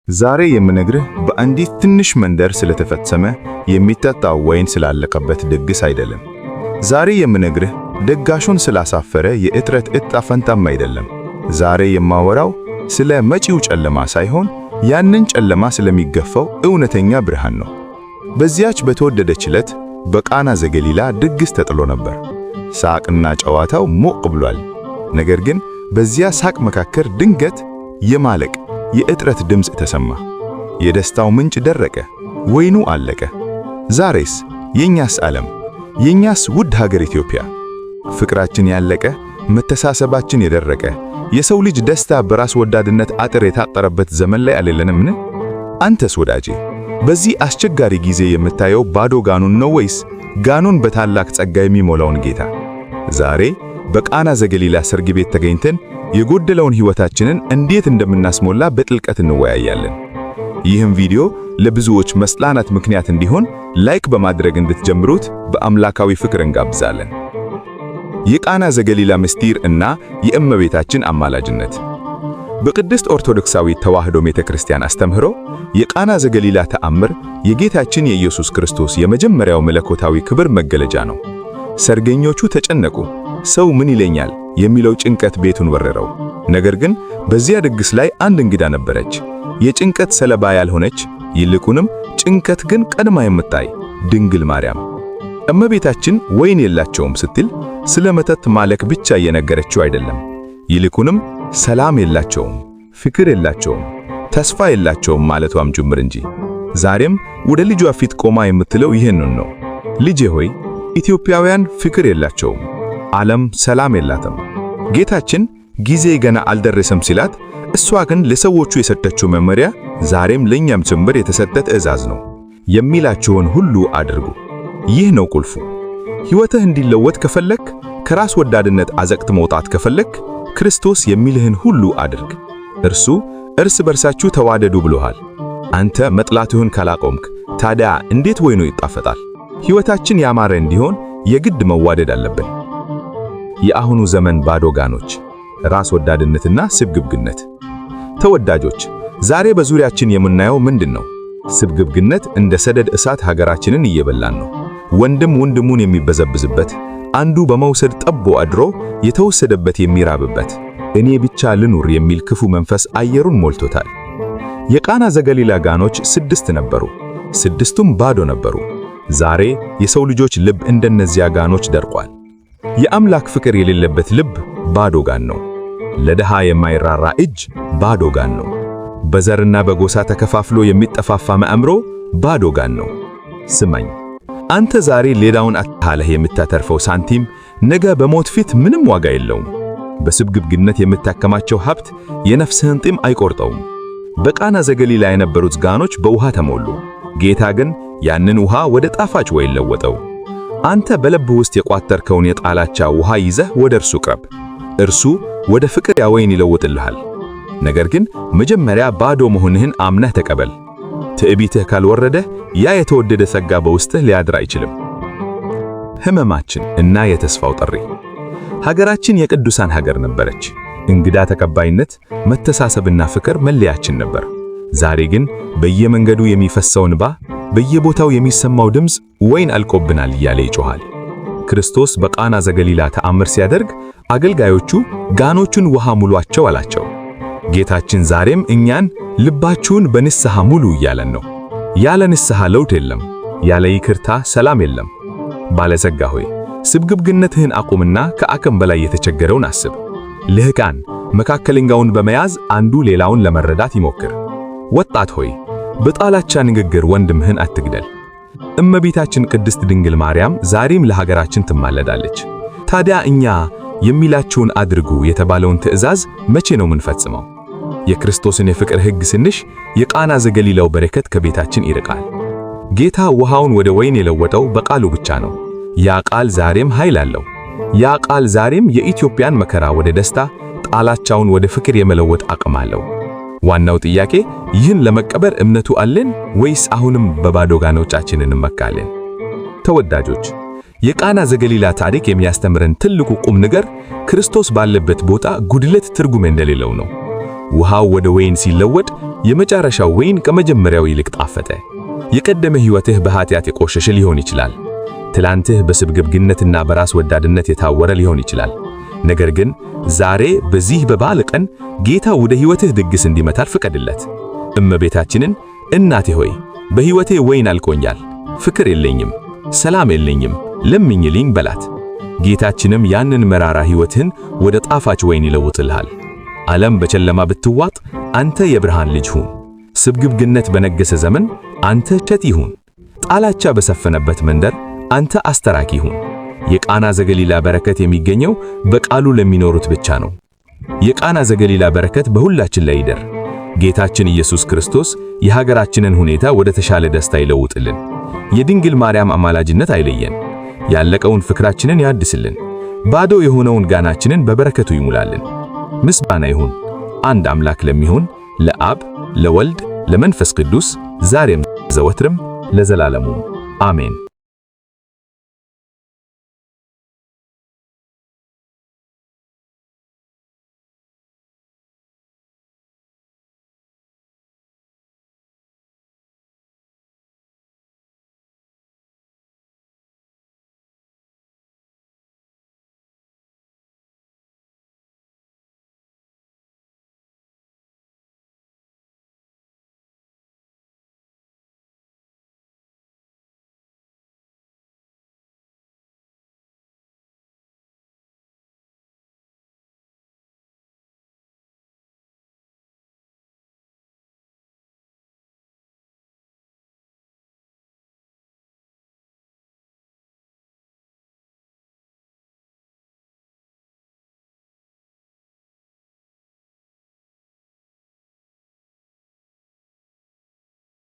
ዛሬ የምነግርህ በአንዲት ትንሽ መንደር ስለተፈጸመ የሚጠጣው ወይን ስላለቀበት ድግስ አይደለም። ዛሬ የምነግርህ ደጋሹን ስላሳፈረ የእጥረት ዕጣ ፈንታም አይደለም። ዛሬ የማወራው ስለ መጪው ጨለማ ሳይሆን ያንን ጨለማ ስለሚገፋው እውነተኛ ብርሃን ነው። በዚያች በተወደደች ዕለት በቃና ዘገሊላ ድግስ ተጥሎ ነበር። ሳቅና ጨዋታው ሞቅ ብሏል። ነገር ግን በዚያ ሳቅ መካከል ድንገት የማለቅ የእጥረት ድምፅ ተሰማ። የደስታው ምንጭ ደረቀ፣ ወይኑ አለቀ። ዛሬስ የኛስ ዓለም፣ የኛስ ውድ ሀገር ኢትዮጵያ፣ ፍቅራችን ያለቀ፣ መተሳሰባችን የደረቀ፣ የሰው ልጅ ደስታ በራስ ወዳድነት አጥር የታጠረበት ዘመን ላይ አይደለንምን? አንተስ ወዳጄ በዚህ አስቸጋሪ ጊዜ የምታየው ባዶ ጋኑን ነው ወይስ ጋኑን በታላቅ ጸጋ የሚሞላውን ጌታ? ዛሬ በቃና ዘገሊላ ሰርግ ቤት ተገኝተን የጎደለውን ሕይወታችንን እንዴት እንደምናስሞላ በጥልቀት እንወያያለን። ይህም ቪዲዮ ለብዙዎች መጽናናት ምክንያት እንዲሆን ላይክ በማድረግ እንድትጀምሩት በአምላካዊ ፍቅር እንጋብዛለን። የቃና ዘገሊላ ምስጢር እና የእመቤታችን አማላጅነት። በቅድስት ኦርቶዶክሳዊት ተዋሕዶ ቤተክርስቲያን አስተምህሮ የቃና ዘገሊላ ተአምር የጌታችን የኢየሱስ ክርስቶስ የመጀመሪያው መለኮታዊ ክብር መገለጫ ነው። ሰርገኞቹ ተጨነቁ። ሰው ምን ይለኛል የሚለው ጭንቀት ቤቱን ወረረው። ነገር ግን በዚያ ድግስ ላይ አንድ እንግዳ ነበረች። የጭንቀት ሰለባ ያልሆነች፣ ይልቁንም ጭንቀት ግን ቀድማ የምታይ ድንግል ማርያም። እመቤታችን ወይን የላቸውም ስትል ስለ መጠጥ ማለክ ብቻ እየነገረችው አይደለም። ይልቁንም ሰላም የላቸውም፣ ፍቅር የላቸውም፣ ተስፋ የላቸውም ማለቷም ጭምር እንጂ። ዛሬም ወደ ልጇ ፊት ቆማ የምትለው ይህንን ነው። ልጄ ሆይ ኢትዮጵያውያን ፍቅር የላቸውም፣ ዓለም ሰላም የላትም። ጌታችን ጊዜ ገና አልደረሰም ሲላት፣ እሷ ግን ለሰዎቹ የሰጠችው መመሪያ ዛሬም ለኛም ጭምር የተሰጠ ትእዛዝ ነው። የሚላችሁን ሁሉ አድርጉ። ይህ ነው ቁልፉ። ሕይወትህ እንዲለወጥ ከፈለክ፣ ከራስ ወዳድነት አዘቅት መውጣት ከፈለክ፣ ክርስቶስ የሚልህን ሁሉ አድርግ። እርሱ እርስ በርሳችሁ ተዋደዱ ብሎሃል። አንተ መጥላትህን ካላቆምክ ታዲያ እንዴት ወይኑ ይጣፈጣል? ሕይወታችን ያማረ እንዲሆን የግድ መዋደድ አለብን። የአሁኑ ዘመን ባዶ ጋኖች፣ ራስ ወዳድነትና ስግብግነት። ተወዳጆች ዛሬ በዙሪያችን የምናየው ምንድነው? ስግብግነት እንደ ሰደድ እሳት ሀገራችንን እየበላን ነው። ወንድም ወንድሙን የሚበዘብዝበት፣ አንዱ በመውሰድ ጠቦ አድሮ የተወሰደበት የሚራብበት፣ እኔ ብቻ ልኑር የሚል ክፉ መንፈስ አየሩን ሞልቶታል። የቃና ዘገሊላ ጋኖች 6 ነበሩ። 6ቱም ባዶ ነበሩ። ዛሬ የሰው ልጆች ልብ እንደነዚያ ጋኖች ደርቋል። የአምላክ ፍቅር የሌለበት ልብ ባዶ ጋን ነው። ለድሃ የማይራራ እጅ ባዶ ጋን ነው። በዘርና በጎሳ ተከፋፍሎ የሚጠፋፋ አእምሮ ባዶ ጋን ነው። ስማኝ፣ አንተ ዛሬ ሌላውን አታለህ የምታተርፈው ሳንቲም ነገ በሞት ፊት ምንም ዋጋ የለውም። በስግብግነት የምታከማቸው ሀብት የነፍስህን ጢም አይቆርጠውም። በቃና ዘገሊላ የነበሩት ጋኖች በውሃ ተሞሉ። ጌታ ግን ያንን ውሃ ወደ ጣፋጭ ወይን ለወጠው። አንተ በልብህ ውስጥ የቋጠርከውን የጣላቻ ውሃ ይዘህ ወደ እርሱ ቅረብ። እርሱ ወደ ፍቅር ወይን ይለውጥልሃል። ነገር ግን መጀመሪያ ባዶ መሆንህን አምነህ ተቀበል። ትዕቢትህ ካልወረደ ያ የተወደደ ጸጋ በውስጥህ ሊያድር አይችልም። ሕመማችን እና የተስፋው ጥሪ። ሀገራችን የቅዱሳን ሀገር ነበረች። እንግዳ ተቀባይነት፣ መተሳሰብና ፍቅር መለያችን ነበር። ዛሬ ግን በየመንገዱ የሚፈሰው እንባ፣ በየቦታው የሚሰማው ድምፅ ወይን አልቆብናል እያለ ይጮሃል። ክርስቶስ በቃና ዘገሊላ ተአምር ሲያደርግ አገልጋዮቹ ጋኖቹን ውሃ ሙሏቸው አላቸው። ጌታችን ዛሬም እኛን ልባችሁን በንስሐ ሙሉ እያለን ነው። ያለ ንስሐ ለውጥ የለም፣ ያለ ይቅርታ ሰላም የለም። ባለጸጋ ሆይ ስግብግነትህን አቁምና ከአቅም በላይ የተቸገረውን አስብ። ልህቃን መካከለኛውን በመያዝ አንዱ ሌላውን ለመረዳት ይሞክር። ወጣት ሆይ በጣላቻ ንግግር ወንድምህን አትግደል። እመቤታችን ቅድስት ድንግል ማርያም ዛሬም ለሀገራችን ትማለዳለች። ታዲያ እኛ የሚላችሁን አድርጉ የተባለውን ትእዛዝ መቼ ነው የምንፈጽመው? የክርስቶስን የፍቅር ሕግ ስንሽ የቃና ዘገሊላው በረከት ከቤታችን ይርቃል። ጌታ ውሃውን ወደ ወይን የለወጠው በቃሉ ብቻ ነው። ያ ቃል ዛሬም ኃይል አለው። ያ ቃል ዛሬም የኢትዮጵያን መከራ ወደ ደስታ፣ ጣላቻውን ወደ ፍቅር የመለወጥ አቅም አለው። ዋናው ጥያቄ ይህን ለመቀበር እምነቱ አለን ወይስ አሁንም በባዶ ጋኖቻችን እንመካለን? ተወዳጆች የቃና ዘገሊላ ታሪክ የሚያስተምረን ትልቁ ቁም ነገር ክርስቶስ ባለበት ቦታ ጉድለት ትርጉም እንደሌለው ነው። ውሃው ወደ ወይን ሲለወጥ የመጨረሻው ወይን ከመጀመሪያው ይልቅ ጣፈጠ። የቀደመ ሕይወትህ በኃጢአት የቆሸሸ ሊሆን ይችላል። ትላንትህ በስግብግነትና በራስ ወዳድነት የታወረ ሊሆን ይችላል። ነገር ግን ዛሬ በዚህ በበዓል ቀን ጌታ ወደ ሕይወትህ ድግስ እንዲመታ ፍቀድለት። እመቤታችንን እናቴ ሆይ በሕይወቴ ወይን አልቆኛል፣ ፍቅር የለኝም፣ ሰላም የለኝም፣ ለምኝልኝ በላት። ጌታችንም ያንን መራራ ሕይወትህን ወደ ጣፋጭ ወይን ይለውጥልሃል። ዓለም በጨለማ ብትዋጥ አንተ የብርሃን ልጅ ሁን። ስግብግነት በነገሰ ዘመን አንተ እሸት ይሁን። ጣላቻ በሰፈነበት መንደር አንተ አስተራኪ ሁን። የቃና ዘገሊላ በረከት የሚገኘው በቃሉ ለሚኖሩት ብቻ ነው። የቃና ዘገሊላ በረከት በሁላችን ላይ ይደር። ጌታችን ኢየሱስ ክርስቶስ የሀገራችንን ሁኔታ ወደ ተሻለ ደስታ ይለውጥልን። የድንግል ማርያም አማላጅነት አይለየን። ያለቀውን ፍቅራችንን ያድስልን። ባዶ የሆነውን ጋናችንን በበረከቱ ይሙላልን። ምስጋና ይሁን አንድ አምላክ ለሚሆን ለአብ ለወልድ ለመንፈስ ቅዱስ ዛሬም ዘወትርም ለዘላለሙ አሜን።